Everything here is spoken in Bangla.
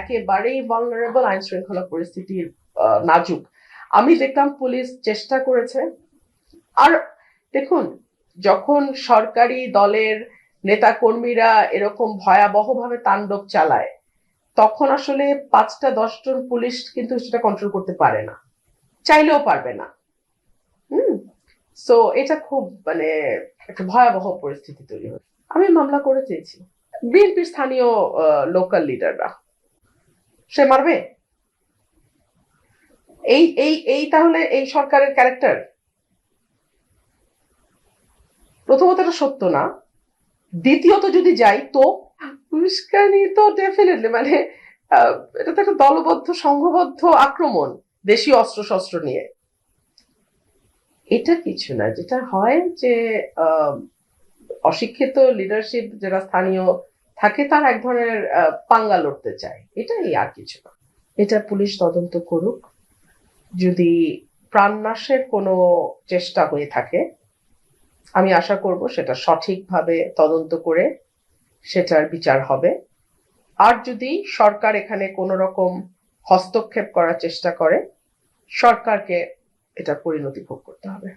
একেবারেই ভালনারেবল, আইন শৃঙ্খলা পরিস্থিতির নাজুক। আমি দেখলাম পুলিশ চেষ্টা করেছে। আর দেখুন, যখন সরকারি দলের নেতা কর্মীরা এরকম ভয়াবহভাবে তাণ্ডব চালায়, তখন আসলে 5-10 জন পুলিশ কিন্তু সেটা কন্ট্রোল করতে পারে না, চাইলেও পারবে না। হুম। সো এটা খুব মানে একটা ভয়াবহ পরিস্থিতি তৈরি হয়। আমি মামলা করে চেয়েছি। বিএনপির স্থানীয় লোকাল লিডাররা। সে মারবে? এই এই এই তাহলে এই সরকারের ক্যারেক্টার? প্রথমত এটা সত্য না, দ্বিতীয়ত যদি যাই তো উস্কানি তো ডেফিনেটলি মানে এটা তো একটা দলবদ্ধ সংঘবদ্ধ আক্রমণ দেশীয় অস্ত্র শস্ত্র নিয়ে। এটা কিছু না, যেটা হয় যে আহ, অশিক্ষিত লিডারশিপ যারা স্থানীয় থাকে তার এক ধরনের পাঙ্গা লড়তে চায়, এটাই, আর কিছু না। এটা পুলিশ তদন্ত করুক। যদি প্রাণনাশের কোনো চেষ্টা হয়ে থাকে, আমি আশা করব সেটা সঠিকভাবে তদন্ত করে সেটার বিচার হবে। আর যদি সরকার এখানে কোনো রকম হস্তক্ষেপ করার চেষ্টা করে, সরকারকে এটা পরিণতি ভোগ করতে হবে।